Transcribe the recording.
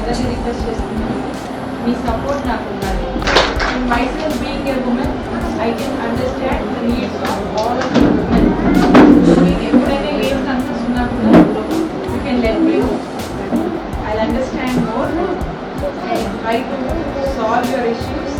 అందరినీ రిక్వెస్ట్ చేస్తున్నాను, మీ సపోర్ట్ నాకు ఉండాలి. And myself being a women, I can understand the needs of all of the women. మీకు ఎప్పుడైనా ఏం కన్సర్న్స్ ఉన్నా కూడా you can let me know. I understand more and try to solve your issues